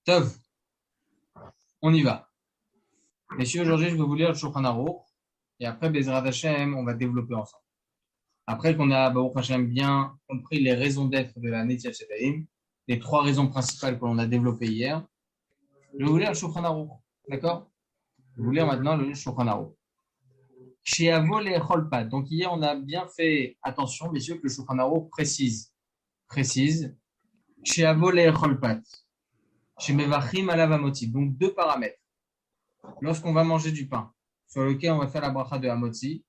Tov, on y va. Messieurs, aujourd'hui, je vais vous lire le Shulchan Aruch. Et après, Bezrat Hashem, on va développer ensemble. Après qu'on a, Baruch Hashem, bien compris les raisons d'être de la Netilat Yadayim, les trois raisons principales que l'on a développées hier, je vais vous lire le Shulchan Aruch. D'accord? Je vais vous lire maintenant le Shulchan Aruch. Sheavo le'echol pat. Donc hier, on a bien fait attention, messieurs, que le Shulchan Aruch précise. Sheavo le'echol pat. Shemevachim alav hamotzi. Donc deux paramètres. Lorsqu'on va manger du pain, sur lequel on va faire la bracha de hamotzi,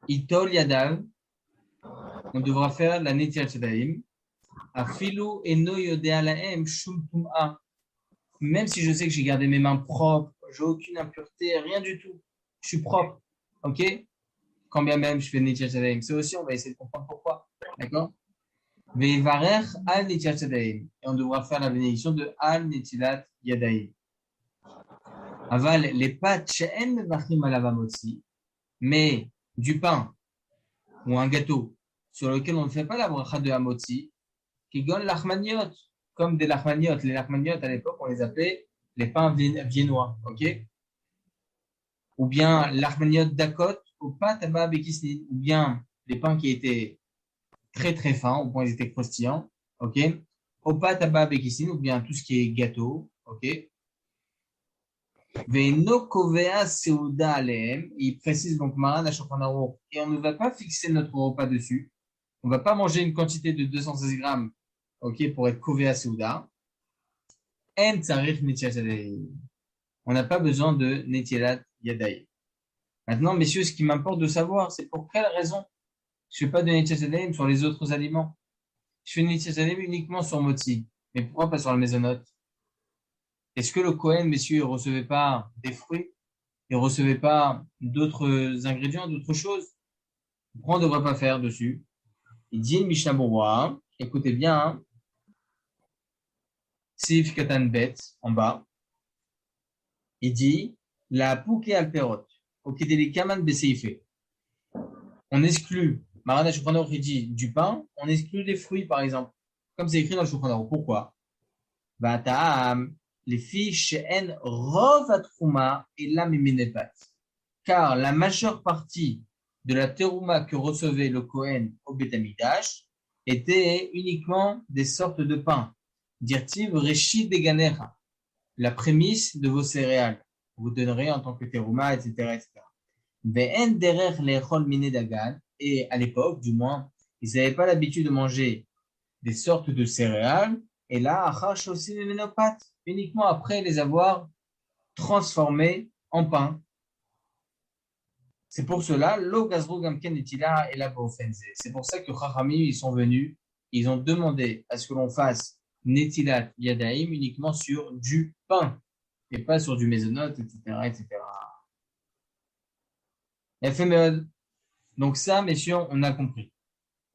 itol yadav, on devra faire la netilat yadayim, afilu eno yodea lahem shum tum'a. Même si je sais que j'ai gardé mes mains propres, j'ai aucune impureté, rien du tout, je suis propre, ok? Quand bien même je fais netilat yadayim, c'est aussi, on va essayer de comprendre pourquoi, d'accord? Ve'varech al netilat yadayim, et on devra faire la bénédiction de al netilat yadayim. Aval les pâtes she'en mevachim alav hamotzi, mais du pain ou un gâteau sur lequel on ne fait pas la bracha de hamotzi, qui gagne l'achmaniot, comme des lachmaniot. Les lachmaniot, à l'époque, on les appelait les pains viennois, ok? Ou bien l'achmaniot d'Akot, au pat taba bekisnin, ou bien les pains qui étaient très très fins, au point ils étaient croustillants, ok? Au pat taba bekisnin, ou bien tout ce qui est gâteau, ok? Ve'no kovea seuda alehem, il précise donc Maran Shulchan Aruch, et on ne va pas fixer notre repas dessus. On ne va pas manger une quantité de 216 grammes, ok, pour être kovea seuda. En tsarich netilat yadayim. On n'a pas besoin de netilat yadayim. Maintenant, messieurs, ce qui m'importe de savoir, c'est pour quelle raison je ne fais pas de netilat yadayim sur les autres aliments. Je fais netilat yadayim uniquement sur motzi. Mais pourquoi pas sur la maisonnote? Est-ce que le Kohen, messieurs, ne recevait pas des fruits? Il ne recevait pas d'autres ingrédients, d'autres choses? Pourquoi on ne devrait pas faire dessus? Il dit une Mishnah Berurah, écoutez bien, hein. Sif Katan Bet, en bas, il dit la Pouke Alperot, au Kedeli Kaman Beseife. On exclut, Maran Shulchan Aruch, il dit du pain, on exclut des fruits, par exemple, comme c'est écrit dans le Shulchan Aruch. Pourquoi? Ta'am, les fiches en rov atrouma et la mimenepat. Car la majeure partie de la terouma que recevait le Kohen au Beth Amikdash était uniquement des sortes de pain. Dirtiv reshi deganecha, la prémisse de vos céréales. Vous donnerez en tant que terouma, etc., etc. Ve'en derer lechol mine dagan, et à l'époque, du moins, ils n'avaient pas l'habitude de manger des sortes de céréales, et là, achar aussi les ménopates, uniquement après les avoir transformés en pain. C'est pour cela, lo gazro gamken etila et la bofenze. C'est pour ça que Chachamim, ils sont venus, ils ont demandé à ce que l'on fasse netilat yadaim uniquement sur du pain, et pas sur du mésonote, etc., etc. FME. Donc ça, messieurs, on a compris.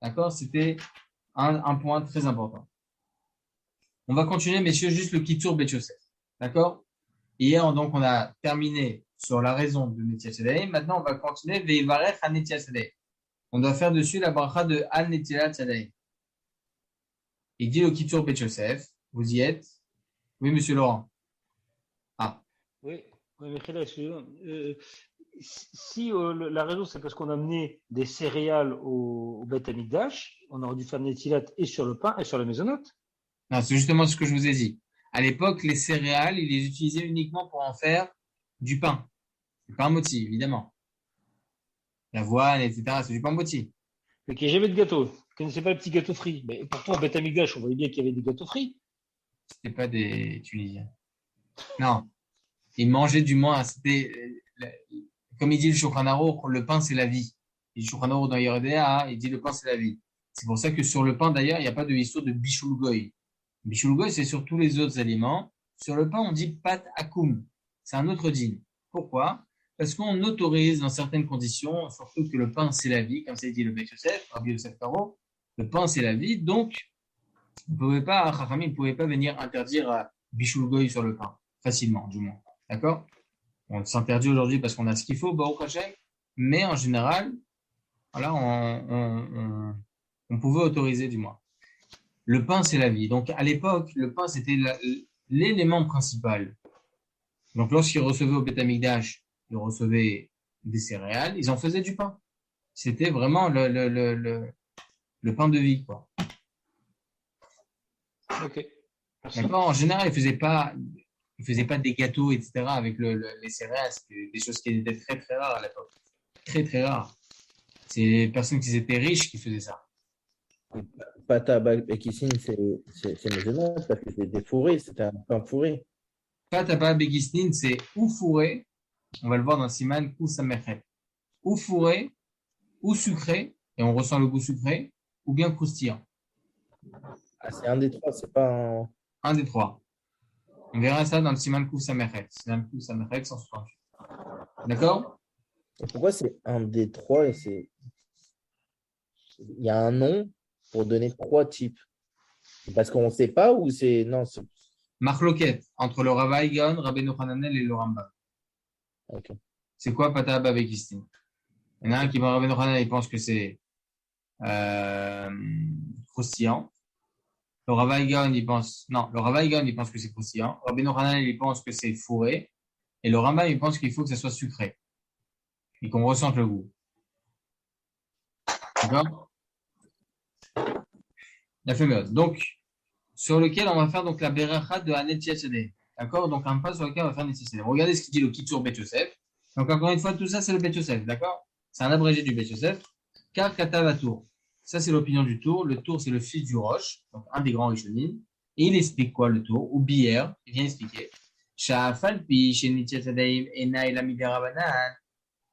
D'accord? C'était un point très important. On va continuer, messieurs, juste le Kitsur Bet Yosef. D'accord? Hier, donc, on a terminé sur la raison de Netilat Yadayim. Maintenant, on va continuer. Ve'ivarech ha Netilat Yadayim. On doit faire dessus la bracha de Al Netilat Yadayim. Il dit le Kitsur Bet Yosef. Vous y êtes? Oui, monsieur Laurent. Ah. Oui, Michel, si la raison c'est parce qu'on a amené des céréales au Beth Amikdash, on aurait dû faire Netilat et sur le pain et sur la maisonnote. Non, c'est justement ce que je vous ai dit. À l'époque, les céréales, ils les utilisaient uniquement pour en faire du pain. Du pain moti, évidemment. L'avoine, etc. C'est du pain moti. Mais qu'il n'y ait jamais de gâteau. Vous ne connaissez pas le petit gâteau frit. Mais pourtant, au Beth Amikdash, on voyait bien qu'il y avait des gâteaux frits. C'était pas des Tunisiens. Non. Ils mangeaient du moins. C'était, comme il dit le Shulchan Aruch, le pain, c'est la vie. Et le Shulchan Aruch dans Yeridea, il dit le pain, c'est la vie. C'est pour ça que sur le pain, d'ailleurs, il n'y a pas de histoire de bichoul goy. Bichoul goy, c'est sur tous les autres aliments. Sur le pain, on dit pat akoum. C'est un autre dîne. Pourquoi? Parce qu'on autorise dans certaines conditions, surtout que le pain, c'est la vie, comme ça dit le Beth Yosef, Rabbi Yosef Karo, le pain, c'est la vie, donc, on ne pouvait pas, Chachamim ne pouvait pas venir interdire bichoul goy sur le pain, facilement, du moins. D'accord? On s'interdit aujourd'hui parce qu'on a ce qu'il faut, Baruch Hashem, mais en général, voilà, on pouvait autoriser, du moins. Le pain, c'est la vie. Donc, à l'époque, le pain, c'était l'élément principal. Donc, lorsqu'ils recevaient au Beth Amikdash, ils recevaient des céréales, ils en faisaient du pain. C'était vraiment le pain de vie, quoi. Ok. Merci. D'accord? En général, ils faisaient pas des gâteaux, etc. avec les céréales. C'était des choses qui étaient très, très rares à l'époque. Très, très rares. C'est les personnes qui étaient riches qui faisaient ça. Pata Bekissine, c'est maisonnable parce que c'était fourré, c'était un pain fourré. Pâte à baba béguisnine, c'est ou fourré, on va le voir dans Siman, ou samechet. Ou fourré, ou sucré, et on ressent le goût sucré, ou bien croustillant. Ah, c'est un des trois, c'est pas un. Un des trois. On verra ça dans le Siman Kouf Samechet. Siman Kouf Samechet 168. D'accord? Et pourquoi c'est un des trois et c'est. Il y a un nom pour donner trois types. C'est parce qu'on ne sait pas ou c'est. Non, c'est. Marloquette entre le Rava Egon, Rabbeinu Hananel et le Rambam. Ok. C'est quoi Pata Abba Bekistin? Il y en a un qui va Rabbeinu Hananel, il pense que c'est croustillant. Le Rava Egon, il pense. Non, le Rava Egon, il pense que c'est croustillant. Rabbeinu Hananel, il pense que c'est fourré. Et le Rambam, il pense qu'il faut que ça soit sucré. Et qu'on ressente le goût. D'accord? La fameuse. Donc, sur lequel on va faire donc la beracha de Hanet Yachadeh. D'accord? Donc, un pas sur lequel on va faire Hanet Yachadeh. Regardez ce qu'il dit le Kitsur Bet Yosef. Donc, encore une fois, tout ça, c'est le Bet Yosef. D'accord? C'est un abrégé du Bet Yosef. Car Katavatour. Ça, c'est l'opinion du Tour. Le Tour, c'est le fils du Roche, donc un des grands Rishonim. Et il explique quoi, le Tour? Ou Bière, il vient expliquer. Sha'afalpi, Shenit Yachadeh, Ena Elamidera Banan.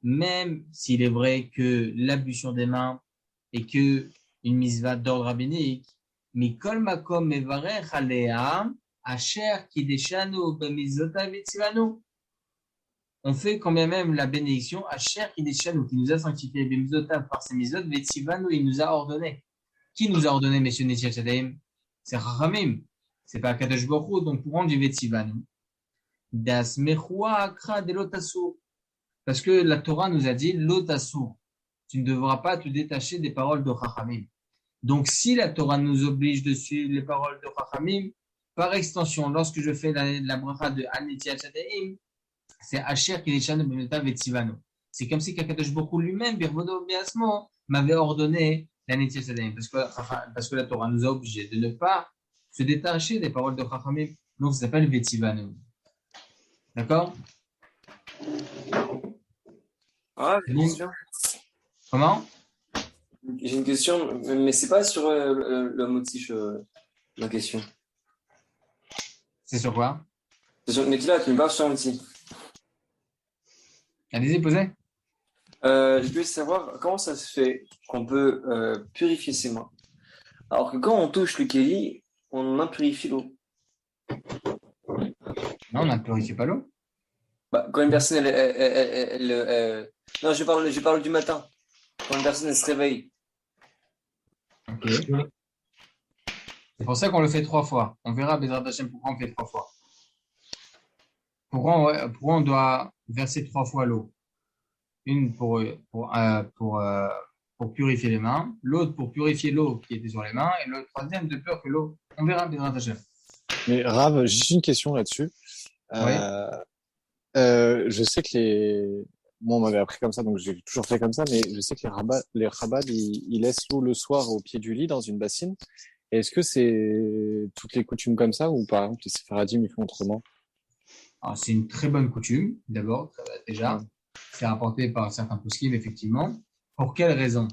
Même s'il est vrai que l'ablution des mains est que une misva d'ordre rabbinique, Mikol makom mevarech alea, asher kideshanu bemizota vetzivanu. On fait quand même la bénédiction, asher kideshanu, qui nous a sanctifié bemizota par ses mizot, vetzivanu, il nous a ordonné. Qui nous a ordonné, messieurs Netziel Shadaim? C'est Chachamim. C'est pas Kadosh Baruch Hu, donc pour rendre du vetzivanu. Das mechua akra de lotasur. Parce que la Torah nous a dit, lotasur. Tu ne devras pas te détacher des paroles de Chachamim. Donc, si la Torah nous oblige de suivre les paroles de Chachamim, par extension, lorsque je fais la bracha de Aneti Achadaim, c'est Asher Kilishan Bemeta Vetzivano. C'est comme si Kakadosh Baruch lui-même, Birvodo Biasmo, m'avait ordonné l'Aneti Achadaim. Parce que la Torah nous a obligés de ne pas se détacher des paroles de Chachamim. Donc, ça s'appelle Vetzivano. D'accord? Ah, j'ai une question. Comment? J'ai une question, mais c'est pas sur le motif, la question. C'est sur quoi? C'est sur le Metila, tu me parles sur un motif. Allez-y, posez. Je voulais savoir comment ça se fait qu'on peut purifier ses mains. Alors que quand on touche le Kéli, on impurifie l'eau. Non, on n'a purifié pas l'eau. Bah, quand une personne, non, je parle du matin. Quand une personne, elle se réveille. Ok. C'est pour ça qu'on le fait 3 fois. On verra, Bezrat Hashem, pourquoi on fait 3 fois. Pourquoi on doit verser 3 fois l'eau? Une pour purifier les mains, l'autre pour purifier l'eau qui était sur les mains, et le troisième de peur que l'eau. On verra, Bezrat Hashem. Mais Rav, juste une question là-dessus. Oui. Je sais que moi, on m'avait appris comme ça, donc j'ai toujours fait comme ça, mais je sais que les rabbins, ils laissent l'eau le soir au pied du lit dans une bassine. Est-ce que c'est toutes les coutumes comme ça ou par exemple les séfaradim ils font autrement? Alors, c'est une très bonne coutume, d'abord, déjà. C'est rapporté par certains poskim, effectivement. Pour quelle raison?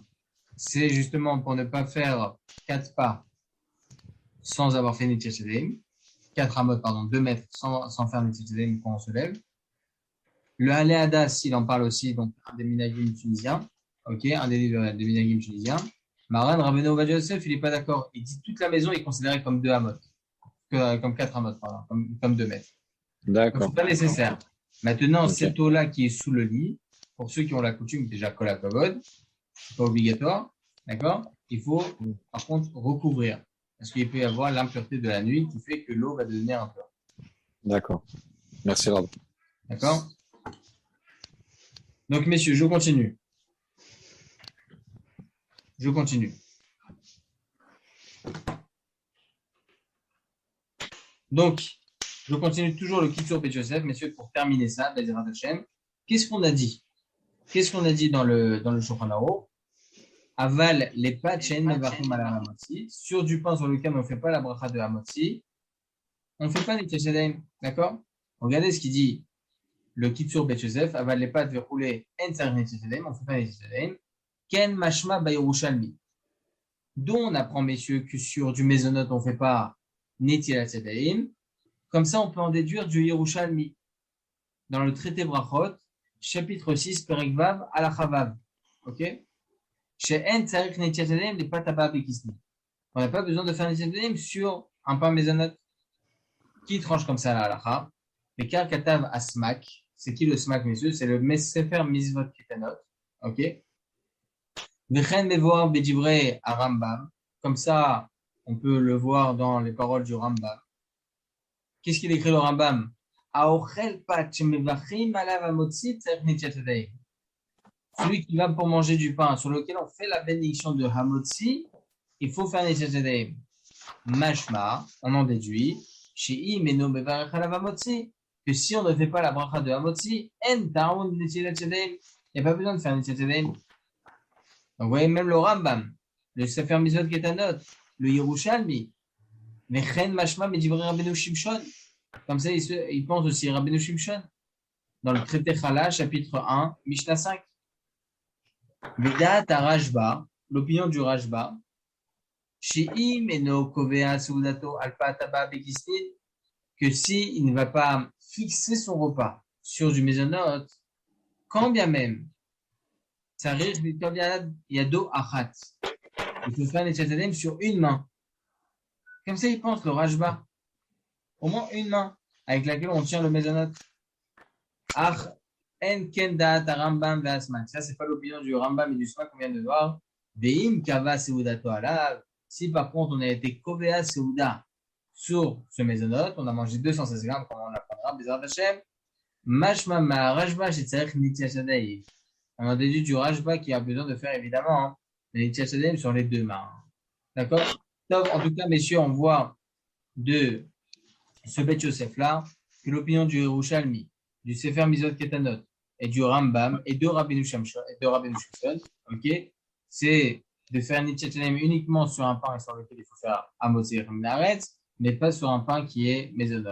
C'est justement pour ne pas faire 4 pas sans avoir fait Netiach Yadayim. 4 amot, pardon, 2 mètres sans faire Netiach Yadayim quand on se lève. Le Halé Hadas, il en parle aussi, donc un des minagim tunisiens. Ok, un des livres des minagim tunisiens. Maran Rabbeinu Ovadia Yosef, il n'est pas d'accord. Il dit toute la maison est considérée comme 2 amot. Comme 4 amot, pardon, comme 2 mètres. Donc, D'accord. c'est pas nécessaire. Maintenant, Ok. cette eau-là qui est sous le lit, pour ceux qui ont la coutume, déjà, kol hakavod, c'est pas obligatoire, d'accord? Il faut, par contre, recouvrir. Parce qu'il peut y avoir l'impureté de la nuit qui fait que l'eau va devenir impure. D'accord. Merci Rav. D'accord? Donc, messieurs, je continue. Je continue. Donc, Je continue toujours le Kitsur Bet Yosef, messieurs, pour terminer ça, Bezrat Hashem. Qu'est-ce qu'on a dit? Qu'est-ce qu'on a dit dans le Shulchan Aruch? Aval les pâtes she'en mevachim ala hamotzi, sur du pain sur lequel on ne fait pas la bracha de hamotzi, on ne fait pas Netilat Yadayim, d'accord? Regardez ce qu'il dit le Kitsur Bet Yosef, aval les pâtes verroulées en tzarich Netilat Yadayim, on ne fait pas Netilat Yadayim. Ken mashma b'Yerushalmi. Dont on apprend, messieurs, que sur du Mezonot, on ne fait pas Netilat Yadayim. Comme ça, on peut en déduire du Yerushalmi. Dans le traité Brachot, chapitre 6, Perek Vav, Halacha Vav. Ok? Chez En Tzarich Netilat Yadayim, les pâtes à Bab et Kisni. On n'a pas besoin de faire Netilat Yadayim sur un pain Mezonot. Qui tranche comme ça la Halacha? Les Katav Asmak. C'est qui le Smak, messieurs? C'est le Sefer Mizvot Ketanot. Ok? Vechen Mevoar Bedivrei à Rambam. Comme ça, on peut le voir dans les paroles du Rambam. Qu'est-ce qu'il écrit le Rambam? Celui qui va pour manger du pain sur lequel on fait la bénédiction de Hamotzi, il faut faire Netilat Yadayim. Mashma, on en déduit, que si on ne fait pas la bracha de Hamotzi, il n'y a pas besoin de faire Netilat Yadayim. Donc vous voyez même le Rambam, le Sefer Mizvot Ketanot, le Yerushalmi, Mechen Mashma Medivrei Rabbeinu Shimshon. Comme ça, il pense aussi Rabbeinu Shimshon. Dans le traité Chala, chapitre 1, Mishnah 5. Vedat à Rashba, l'opinion du Rashba, She'im eno kovea seudato alpa taba bekistin, que si il ne va pas fixer son repas sur du Mezonot, quand bien même, Tsarich Vitov Yado Achat, il faut faire Netilat Yadayim sur une main. Comme ça, il pense, le Rashba. Au moins une main avec laquelle on tient le Mezonot. Ach, en ken da'at Rambam ve'asman. Ça, c'est pas l'opinion du Rambam et du Sma qu'on vient de voir. Ve'im kava seudato alav. Si par contre, on a été kovea seuda sur ce Mezonot, on a mangé 216 grammes, comme on l'apprendra, Bezrat Hashem. Mashma ma Rashba shetzarich Netilat Yadayim. On a déduit du Rashba qui a besoin de faire évidemment les Netilat Yadayim sur les deux mains. D'accord? Donc, en tout cas, messieurs, on voit de ce Bet Yosef là que l'opinion du Yerushalmi, du Sefer Mizvot Ketanot et du Rambam et de Rabbeinu Shimshon, ok, c'est de faire Netilat Yadayim uniquement sur un pain sur lequel il faut faire Hamotzi et Minaretz, mais pas sur un pain qui est Mezonot.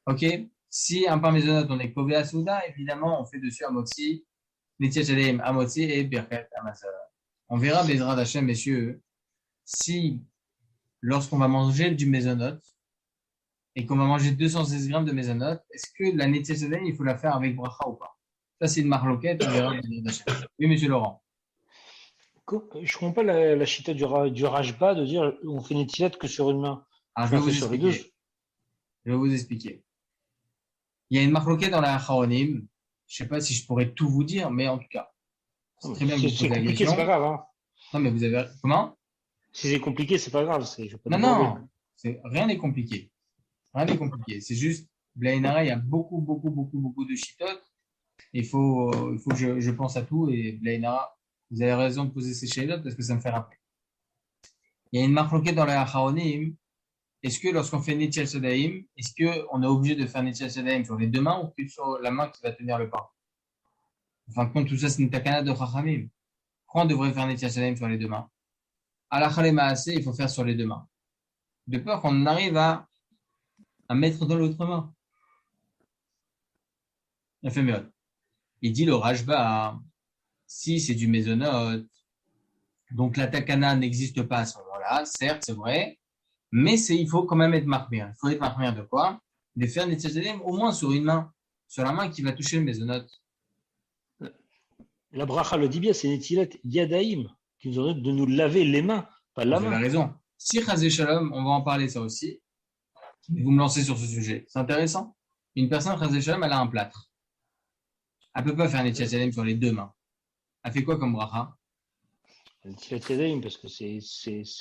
Ok? Si un pain Mezonot, on est Kovea Souda, évidemment, on fait dessus Hamotzi, Netilat Yadayim, Hamotzi et Birkat Hamazon. On verra Bezrat Hashem, messieurs, si lorsqu'on va manger du Mezonot et qu'on va manger 216 grammes de Mezonot, est-ce que la Netilat Yadayim, il faut la faire avec bracha ou pas? Ça, c'est une marloquette, on verra Bezrat Hashem. Oui, monsieur Laurent. Je ne comprends pas la chita du Rashba de dire on fait Netilat que sur une main. Alors, je vais vous expliquer. Il y a une marloquette dans la Acharonim. Je ne sais pas si je pourrais tout vous dire, mais en tout cas, c'est très bien que vous posez la question. C'est pas grave. Hein. Non, mais vous avez. Comment? Si c'est compliqué, c'est pas grave. Non. Rien n'est compliqué. Rien n'est compliqué. C'est juste, Blainara, il y a beaucoup de chitotes. Il faut que je pense à tout. Et Blainara, vous avez raison de poser ces chitotes parce que ça me fait rappeler. Il y a une marloquette dans la Acharonim. Est-ce que lorsqu'on fait Netilat Yadayim, est-ce qu'on est obligé de faire Netilat Yadayim sur les deux mains ou que sur la main qui va tenir le pain? Enfin, compte tout ça, c'est une takana de Chachamim. Pourquoi on devrait faire Netilat Yadayim sur les deux mains? Halakha le Maaseh, il faut faire sur les deux mains. De peur qu'on arrive à mettre dans l'autre main. Il fait mieux. Il dit le Rashba, si c'est du Mezonot, donc la takana n'existe pas à ce moment-là, certes, c'est vrai, mais il faut quand même être marmire. Il faut être marmire de quoi? De faire Netilat Yadayim au moins sur une main, sur la main qui va toucher le Mezonot. La bracha le dit bien, c'est Netilat Yadayim qui nous ordonne de nous laver les mains, pas la main. Vous avez raison. Si Chazé Shalom, on va en parler ça aussi. Vous me lancez sur ce sujet. C'est intéressant. Une personne, Chazé Shalom, elle a un plâtre. Elle ne peut pas faire Netilat Yadayim sur les deux mains. Elle fait quoi comme bracha? Netilat Yadayim parce que c'est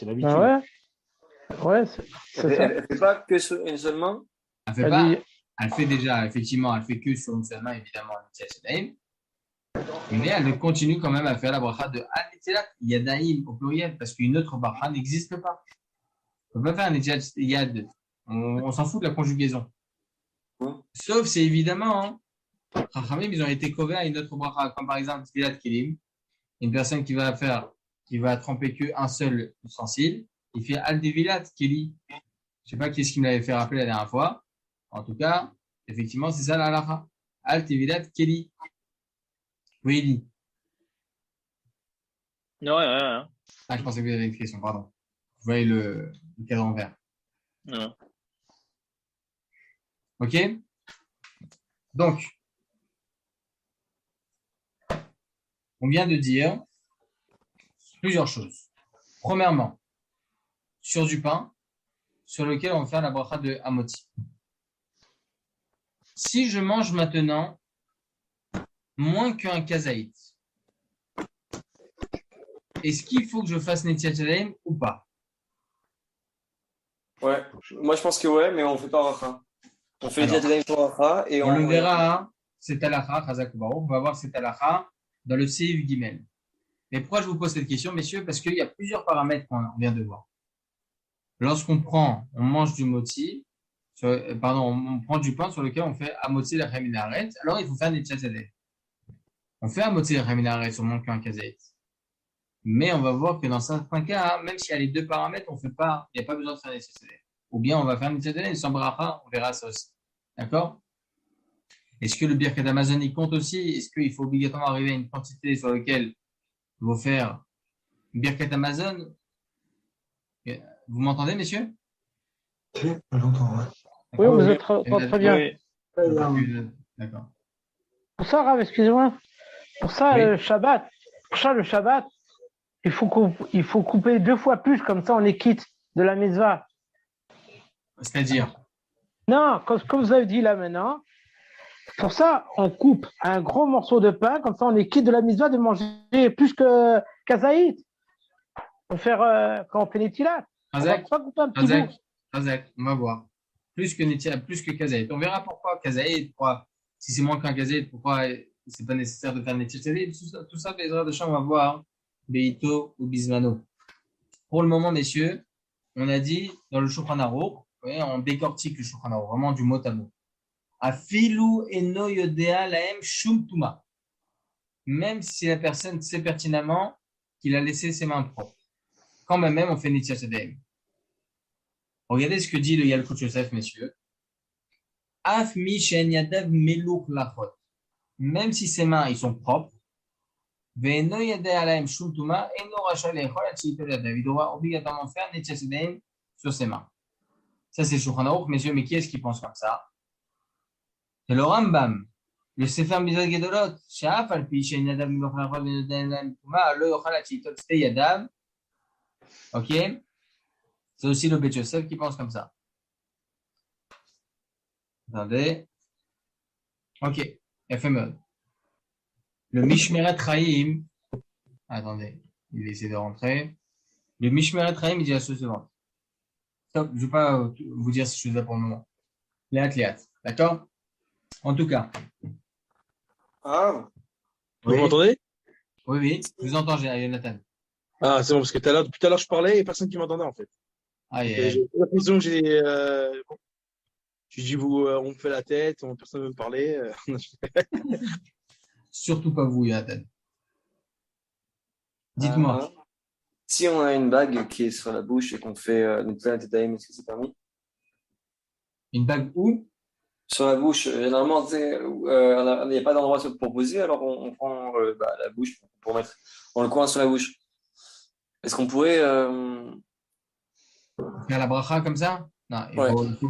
l'habitude. Ah ouais, c'est ça. Elle ne fait pas que sur une seule main? Elle fait pas. Elle fait déjà, effectivement, elle fait que sur une seule main, évidemment, Netilat Yadayim. Mais elle continue quand même à faire la bracha de Netilat Yadayim au pluriel, parce qu'une autre bracha n'existe pas. On ne peut pas faire un Netilat Yad On s'en fout de la conjugaison. Ouais. Sauf, c'est évidemment, Chachamim, ils ont été couverts à une autre bracha, comme par exemple Tfilat Kelim. Une personne qui va tremper qu'un seul ustensile, il fait Al Devilat Keli. Je sais pas qui est-ce qui me l'avait fait rappeler la dernière fois. En tout cas, effectivement, c'est ça la halakha. Al Devilat Keli. Oui, Eli. Non, rien. Ah, je pensais que vous avez une question, pardon. Vous voyez le cadre en vert. Non. OK? Donc, on vient de dire plusieurs choses. Premièrement, sur du pain, sur lequel on va faire la bracha de Hamoti. Si je mange maintenant moins qu'un kazaït, est-ce qu'il faut que je fasse Netilat Yadayim ou pas? Ouais, moi je pense que ouais, mais on fait pas racha. On fait Alors, Netilat Yadayim pour racha et on le verra, hein, c'est halakha, Chazak Baruch, on va voir cette halakha dans le Seif Gimel. Mais pourquoi je vous pose cette question, messieurs? Parce qu'il y a plusieurs paramètres qu'on vient de voir. Lorsqu'on mange du moti, on prend du pain sur lequel on fait Hamotzi la Chaminaret, alors il faut faire des tchatadeh. On fait Hamotzi la Chaminaret sur moins qu'un kazaït. Mais on va voir que dans certains cas, même s'il y a les deux paramètres, il n'y a pas besoin de faire des tchatadeh. Ou bien on va faire des tchatadeh sans bracha, on verra ça aussi. D'accord? Est-ce que le birkat Amazon il compte aussi? Est-ce qu'il faut obligatoirement arriver à une quantité sur laquelle il faut faire birkat Amazon? Vous m'entendez, messieurs? J'entends, ouais. Oui, vous êtes très bien. Oui. D'accord. Pour ça, Rav, excusez-moi. Pour ça, Oui. le Shabbat, il faut couper 2 fois plus, comme ça on est quitte de la mitzvah. C'est-à-dire? Non, comme vous avez dit là maintenant, pour ça, on coupe un gros morceau de pain, comme ça on est quitte de la mitzvah de manger plus que kazaït. Pour faire quand on fait les tilas. On va Razak, pas couper un petit bout. Razak, on va voir. Plus que Kazaït. On verra pourquoi Kazaït, pourquoi, si c'est moins qu'un Kazaït, pourquoi c'est pas nécessaire de faire Netil Tzaddik. Tout ça, Bezrat Hashem, on va voir. Beito ou Bismano. Pour le moment, messieurs, on a dit dans le Shulchan Aruch, on décortique le Shulchan Aruch, vraiment du mot à mot. Afilu eno yodea laem shum tuma. Même si la personne sait pertinemment qu'il a laissé ses mains propres. Quand même, on fait Netilat Yadayim. Regardez ce que dit le Yalkut Yosef, messieurs. Af mi shen yadav meluch lachot. Même si ses mains, ils sont propres, ve'eno yadeh alaim shum tuma, eno racha le'echol at she'itol yadav. Il doit obligatoirement faire Netilat Yadayim sur ses mains. Ça, c'est Shulchan Aruch, messieurs, mais qui est-ce qui pense comme ça? C'est le Rambam. Le Sefer Mitzvot Gedolot, she'af al pi shen yadav meluch lachot ve'eno yadeh alaim tuma, lo yochal at she'itol yadav. Ok? C'est aussi le Beth Yosef qui pense comme ça. Attendez. Ok. FME. Le Mishmeret Chaim. Attendez. Il essaie de rentrer. Le Mishmeret Chaim, il dit la chose suivante. Stop. Je ne vais pas vous dire ces choses-là pour le moment. Léat. D'accord? En tout cas. Ah, Vous Oui. m'entendez? Oui. Je vous entends, Jonathan. Ah, c'est bon, parce que depuis tout à l'heure, je parlais et personne qui m'entendait, en fait. Aïe, Et j'ai l'impression que j'ai dit, on me fait la tête, personne ne veut me parler. Surtout pas vous, Jonathan. Dites-moi. Si on a une bague qui est sur la bouche et qu'on fait Netilat Yadayim, est-ce que c'est permis? Une bague où? Sur la bouche, généralement, tu sais, il n'y a pas d'endroit pour poser, alors on prend la bouche pour mettre dans le coin sur la bouche. Est-ce qu'on pourrait Faire la bracha comme ça? Non,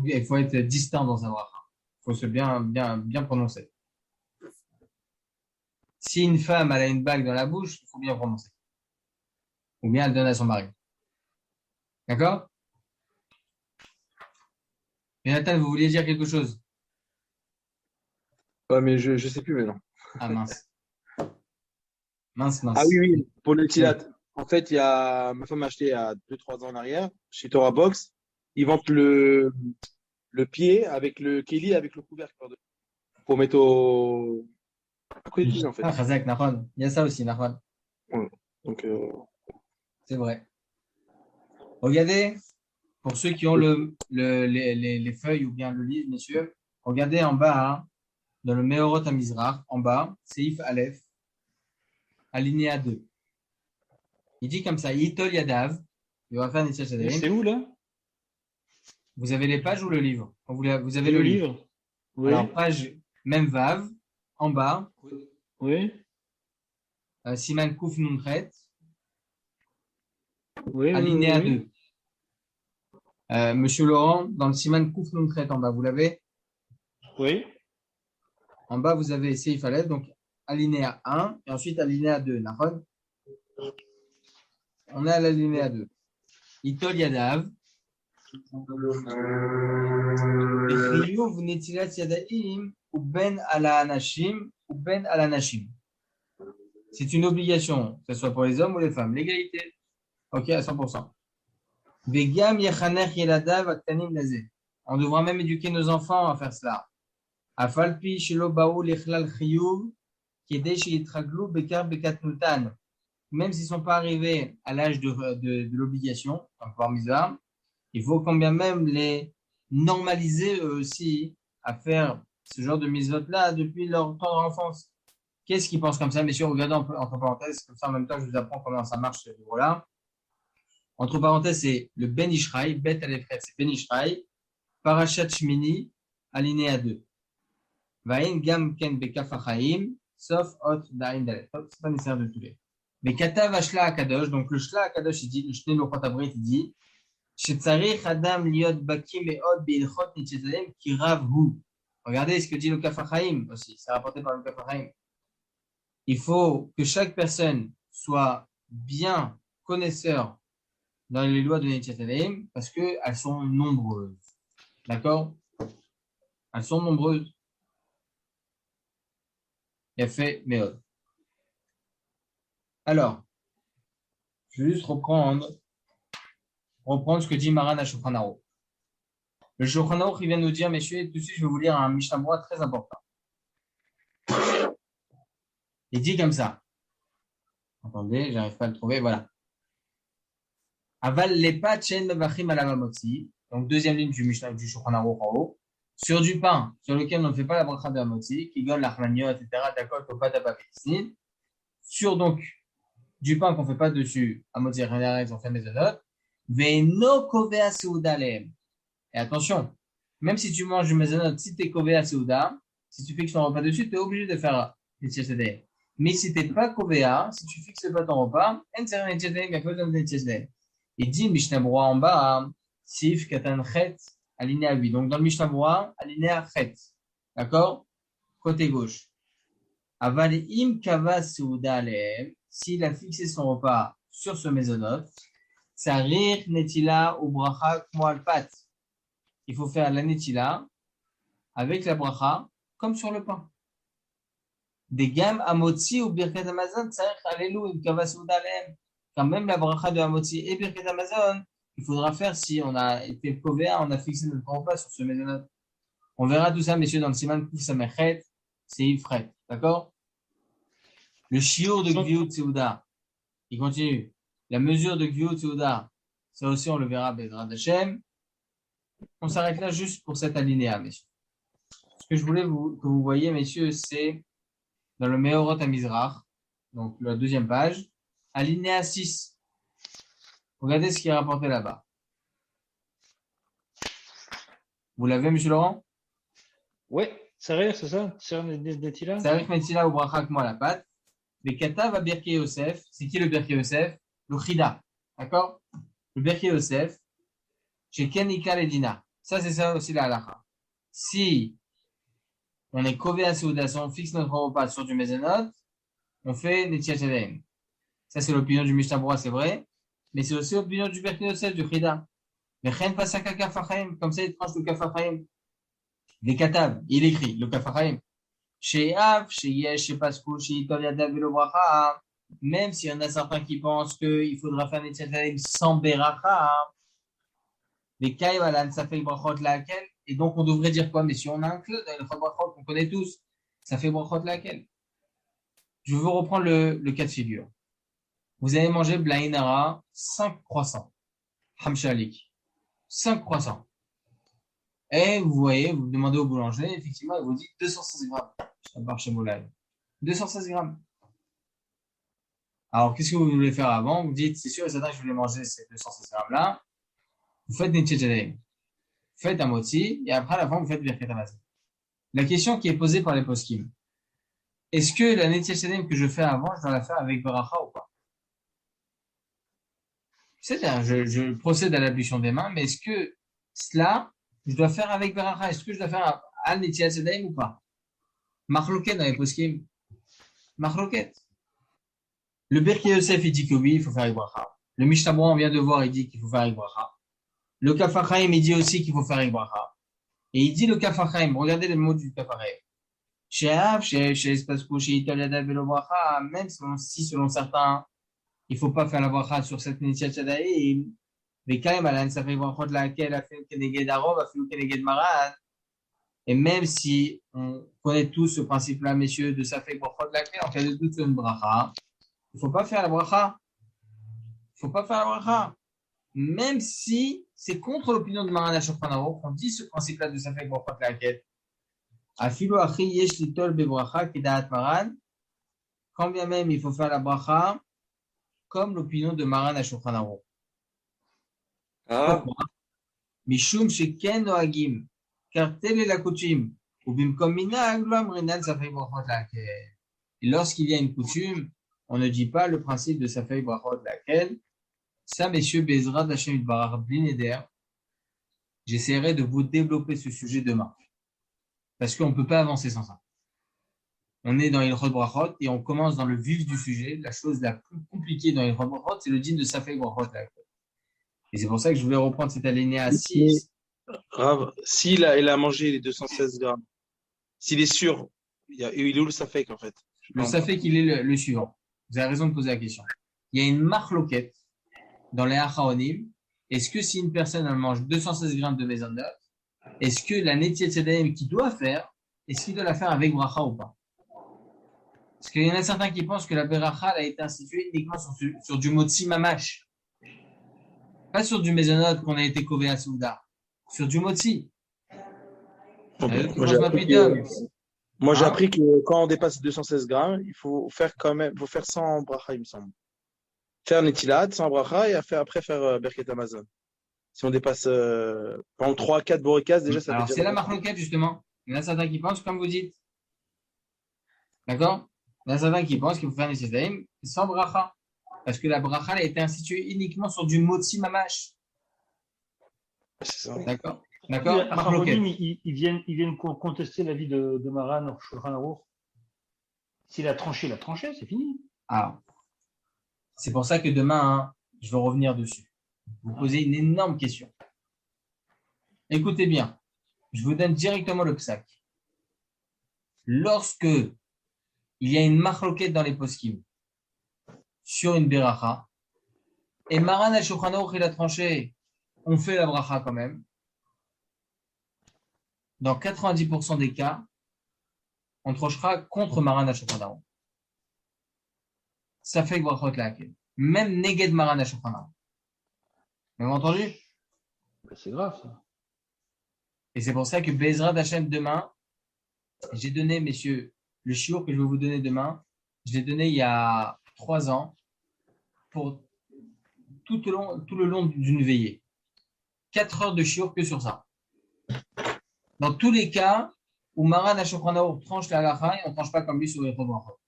il faut être distinct dans un bracha. Il faut se bien prononcer. Si une femme elle a une bague dans la bouche, il faut bien prononcer. Ou bien elle donne à son mari. D'accord? Jonathan, vous vouliez dire quelque chose? Ouais, mais je sais plus maintenant. Ah mince. Mince. Ah oui, pour le tilat. En fait, ma femme a acheté il y a 2-3 ans en arrière, chez Torah Box. Ils vendent le pied avec le keli, avec le couvercle pour mettre à côté du pied, en fait. Ah, Chazak, Nahon. Il y a ça aussi, Nahon. Ouais. Donc, C'est vrai. Regardez Pour ceux qui ont les feuilles ou bien le livre, messieurs, regardez en bas, hein, dans le Meorot HaMizrach, en bas, Seif Aleph, alinéa 2. Il dit comme ça, Yitol Yadav, il va faire Netilat Yadayim. C'est où là? Vous avez les pages ou le livre? Vous avez C'est le livre. Oui. Alors, page même Vav, en bas, Oui. Siman Kouf Nunchet, Oui. alinéa oui. 2. Monsieur Laurent, dans le Siman Kouf Nunchet en bas, vous l'avez? Oui. En bas, vous avez Seif Aleph, donc alinéa 1, et ensuite alinéa 2. Nahon? On est à l'alinéa 2. Itol Yadav. Chiyuv Netilat Yadayim ou Ben ala Anashim ou Ben ala Nashim. C'est une obligation, que ce soit pour les hommes ou les femmes. L'égalité. Ok, à 100%. Vegam Yechanech Yeladav Aktanim Lazé. On devra même éduquer nos enfants à faire cela. Afalpi Shelo Baou Lechlal Chiyuv Kedei Sheyitraglu Bekar Bekatnutan. Même s'ils ne sont pas arrivés à l'âge de l'obligation, donc par mitzvah, il faut quand bien même les normaliser eux aussi à faire ce genre de mitzvot-là depuis leur tendre enfance. Qu'est-ce qu'ils pensent comme ça, messieurs? Regardez entre parenthèses, comme ça en même temps je vous apprends comment ça marche ce livre-là. Entre parenthèses, c'est le Ben Ishraï, Bet Alefret, c'est Ben Ishraï, Parashat Shmini, alinéa 2. Vaïn Gam Ken Bekaf Achaim, sauf Ot Daïn Dalet. C'est pas nécessaire de tous les. Mais Katav Ashla Akadosh, donc le Shla Akadosh, il dit, le Shnei Lochot Abrit, il dit, Shetzarich Adam Liot Baki Meod Beilchot Nitchetalem Kirav Hu. Regardez ce que dit le Kaf HaChaim aussi, c'est rapporté par le Kaf HaChaim. Il faut que chaque personne soit bien connaisseur dans les lois de Nitchetalem parce qu'elles sont nombreuses. D'accord? Elles sont nombreuses. Il a fait Meod. Alors, je vais juste reprendre ce que dit Maran à Shulchan Aruch. Le Shulchan Aruch, il vient nous dire, messieurs, tout de suite, je vais vous lire un Mishnah Berurah très important. Il dit comme ça. Attendez, j'arrive pas à le trouver, voilà. Aval lepat chen mevachim ala motzi. Donc, deuxième ligne du Mishnah du Shulchan Aruch en haut. Sur du pain, sur lequel on ne fait pas la bracha de la motzi, qui donne l'achmanio, etc., d'accord, topat apapissin. Sur donc, du pain qu'on ne fait pas dessus, à motzi, on fait mezonot. Ve'no kovea seuda lehem. Et attention, même si tu manges du mezonot, si tu es kovea seuda, si tu fixes ton repas dessus, tu es obligé de faire Netilat Yadayim. Mais si tu n'es pas kovea, si tu fixes pas ton repas, il n'y a pas besoin de Netilat Yadayim. Il dit Mishnah Berurah en bas, Sif Katan Chet, alinéa 8. Donc dans le Mishnah Berurah, alinéa Chet. D'accord? Côté gauche. Aval im kava seuda lehem. S'il a fixé son repas sur ce mezonot, Sarir netila ou bracha kmo al pat. Il faut faire la netila avec la bracha comme sur le pain. Des gammes amotzi ou birkat amazon, sarir alelu im kava seuda lehem. Quand même la bracha de amotzi et birkat amazon, il faudra faire si on a été covéa, on a fixé notre repas sur ce mezonot. On verra tout ça, messieurs, dans le Siman Kouf Samechet, c'est Ifret. D'accord? Le shiur de Gviut Seuda, il continue. La mesure de Gviut Seuda, ça aussi on le verra, Bezrat Hashem. On s'arrête là juste pour cet alinéa, messieurs. Ce que je voulais que vous voyez, messieurs, c'est dans le Meorot HaMizrach, donc la deuxième page, alinéa 6. Regardez ce qui est rapporté là-bas. Vous l'avez, monsieur Laurent? Oui, Sarir, c'est ça? Sarir Netila? Sarir Netila ou bracha kmo la pâte. Le Katav à Birkei Yosef, c'est qui le Birkei Yosef? Le Chida, d'accord? Le Birkei Yosef, chez Kenika Ledina. Ça, c'est ça aussi la halakha. Si on est kové à Seuda, si on fixe notre repas sur du mezonot, on fait Netilat Yadayim. Ça, c'est l'opinion du Mishnah Berurah, c'est vrai, mais c'est aussi l'opinion du Birkei Yosef, du Chida. Mais Chen Pasaka Kaf HaChaim, comme ça, il tranche le Kaf HaChaim. Des Katav, il écrit le Kaf HaChaim. Chez Av, chez Yesh, chez Paskou, chez Yitol Yadav Velo Bracha, même s'il y en a certains qui pensent qu'il faudra faire Netilat Yadayim sans Beracha, les Kaivalan, ça fait Brachot laquelle, et donc on devrait dire quoi? Mais si on a un club dans le Brachot qu'on connaît tous, ça fait Brachot laquelle? Je veux reprendre le cas de figure. Vous avez mangé Blainara 5 croissants, Hamshalik. 5 croissants. Et vous voyez, vous demandez au boulanger, effectivement, il vous dit 216 grammes. Ça part chez Moulay. 216 grammes. Alors, qu'est-ce que vous voulez faire avant? Vous dites, c'est sûr et certain que je voulais manger ces 216 grammes-là. Vous faites Netchet Shadaim. Vous faites un moti, et après, à la fin, vous faites Birkat Hamazon. La question qui est posée par les poskim, est-ce que la Netchet Shadaim que je fais avant, je dois la faire avec Beracha ou pas? C'est bien, je procède à l'ablution des mains, mais est-ce que cela, je dois faire avec Beracha? Est-ce que je dois faire un Netchet Shadaim ou pas? Marloquet dans les poskim. Marloquet. Le Birkei Yosef, il dit que oui, il faut faire avec Bracha. Le Mishnah Berurah, on vient de voir, il dit qu'il faut faire avec Bracha. Le Kaf HaChaim, il dit aussi qu'il faut faire avec Bracha. Et il dit le Kaf HaChaim, regardez les mots du Kaf HaChaim. Même si selon certains, il ne faut pas faire la Bracha sur cette Netchet Shadaim, mais quand même, ça fait Brachot laquelle a fait Keneged Arov, a fait Keneged Maran. Et même si on connaît tous ce principe-là, messieurs, de Safek Brachot laquelle, en cas de doute sur une Bracha, il ne faut pas faire la bracha. Il ne faut pas faire la bracha. Même si c'est contre l'opinion de Maran HaShulchan Aruch, on dit ce principe-là de Safek Brachot laquelle. Afilu achi yesh litol bebracha kedaat Maran. Quand bien même il faut faire la bracha, comme l'opinion de Maran HaShulchan Aruch. Pourquoi? Mishum sheken noagim. Car telle est la coutume. Ou bimkom minag lo amrinan Safek Brachot laquelle. Et lorsqu'il y a une coutume, on ne dit pas le principe de Safek Brachot laquelle. Ça, messieurs, Bezrat Hashem Yitbarach Bli Neder, j'essaierai de vous développer ce sujet demain. Parce qu'on ne peut pas avancer sans ça. On est dans Ilchot Brachot et on commence dans le vif du sujet. La chose la plus compliquée dans Ilchot Brachot, c'est le din de Safek Brachot laquelle. Et c'est pour ça que je voulais reprendre cet alinéa 6. Rav, s'il a mangé les 216 grammes, s'il est sûr, il est où le Safek en fait? Le Safek, il est le suivant. Vous avez raison de poser la question. Il y a une marloquette dans les Acharonim. Est-ce que si une personne elle mange 216 grammes de mezonot, est-ce que la Netchet Shadaim qu'il doit faire, est-ce qu'il doit la faire avec bracha ou pas? Parce qu'il y en a certains qui pensent que la bracha a été instituée uniquement sur du motzi mamash. Pas sur du mezonot qu'on a été kové à Souda. Sur du motzi. Moi, j'ai appris que quand on dépasse 216 grammes, il faut faire quand même, faut faire sans bracha, il me semble. Faire Netilat sans bracha et après faire Birkat Hamazon. Si on dépasse par exemple 3-4 borikas, déjà ça Alors fait c'est la marloquette justement. Il y en a certains qui pensent comme vous dites. D'accord? Il y en a certains qui pensent qu'il faut faire Netchet Shadaim sans bracha. Parce que la bracha a été instituée uniquement sur du motzi mamash. C'est ça. D'accord? Les D'accord? Acharonim, ils viennent contester l'avis de Maran HaShulchan Aruch. S'il a tranché, c'est fini. Alors, c'est pour ça que demain, je vais revenir dessus. Vous posez une énorme question. Écoutez bien, je vous donne directement le psak. Lorsque il y a une machloquette dans les poskim sur une beracha, et Maran HaShulchan Aruch il a tranché, on fait la bracha quand même. Dans 90% des cas, on tranchera contre Maran HaShulchan Aruch. Ça fait brachot laquelle. Même neged Maran HaShulchan Aruch. Vous avez entendu? C'est grave, ça. Et c'est pour ça que Bezrat Hashem demain, j'ai donné, messieurs, le shiur que je vais vous donner demain, je l'ai donné il y a 3 ans pour tout le long d'une veillée. 4 heures de shiur que sur ça. Dans tous les cas où Maran HaShulchan Aruch tranche la halacha et on ne tranche pas comme lui sur les brachot.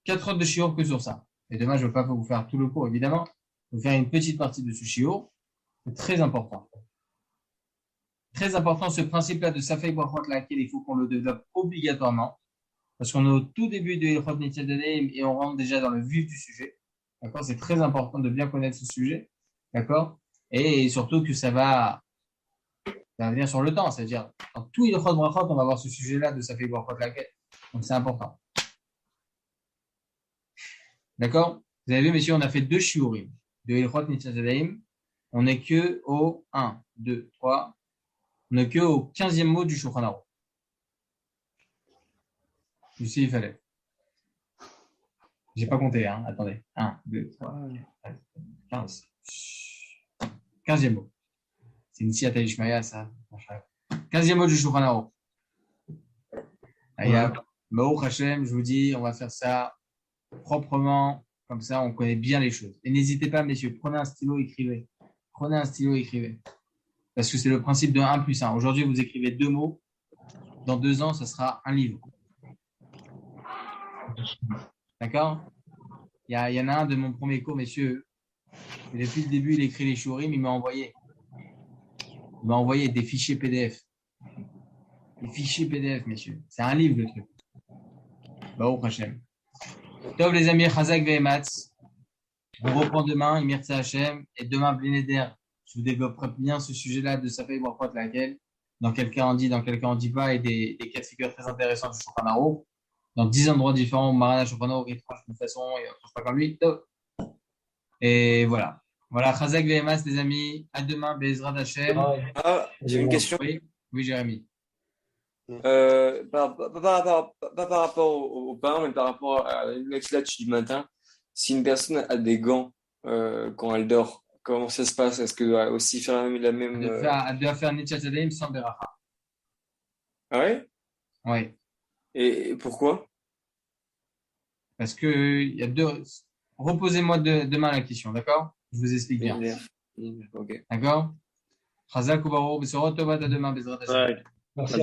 4 heures de shiur que sur ça. Et demain, je ne vais pas vous faire tout le cours, évidemment. Je vais faire une petite partie de ce shiur. C'est très important. Très important, ce principe-là de Safek Brachot laquelle il faut qu'on le développe obligatoirement. Parce qu'on est au tout début de Ilchot Netchet Shadaim et on rentre déjà dans le vif du sujet. D'accord? C'est très important de bien connaître ce sujet. D'accord? Et surtout que ça va venir sur le temps. C'est-à-dire, dans tout Ilchot Brachot, on va avoir ce sujet-là de Safek Brachot laquelle. Donc, c'est important. D'accord? Vous avez vu, messieurs, on a fait 2 shiurim de Ilchot Netchet Shadaim. On n'est que au 1, 2, 3. On n'est que au 15e mot du Shulchan Aruch. Du Seif Aleph. J'ai pas compté, hein. Attendez. 1, 2, 3, 4, 15. 15e mot. C'est une siyata d'Ishmaïa, ça. 15e mot du Shulchan Aruch. Baruch Hashem, je vous dis, on va faire ça proprement, comme ça, on connaît bien les choses. Et n'hésitez pas, messieurs, prenez un stylo, écrivez. Prenez un stylo, écrivez. Parce que c'est le principe de 1 plus 1. Aujourd'hui, vous écrivez 2 mots. Dans 2 ans, ça sera un livre. D'accord? Il y en a un de mon premier cours, messieurs. Et depuis le début, il écrit les shurim, il m'a envoyé des fichiers PDF. Des fichiers PDF, messieurs. C'est un livre, le truc. Baruch Hashem. Tov, les amis, Chazak Ve'ematz. On reprend demain, Imirtza Hashem. Et demain, Blineder. Je vous développerai bien ce sujet-là de Safei Brachot, laquelle, dans quel cas on dit, dans quel cas on dit pas, et des cas de figure très intéressants du Shulchan Aruch. Dans 10 endroits différents, Marana Shulchan Aruch, il tranche d'une façon, et il ne tranche pas comme lui. Tov. Et voilà. Voilà, Chazak Ve'ematz, les amis. À demain, Be'ezrat Hashem. Ah, j'ai une question. Oui, Jérémy. Pas par rapport au pain, mais par rapport à l'exlatch du matin. Si une personne a des gants quand elle dort, comment ça se passe? Est-ce qu'elle doit aussi faire la même. Elle doit faire Nitchat Yadayim sans Beracha. Ah ouais? Oui. Et pourquoi? Parce que il y a deux. Reposez-moi demain la question, d'accord? Je vous explique bien. Ok. D'accord? Chazak ou Baruch, Besorot Tovat, à demain, Bezrat Hashem. Merci.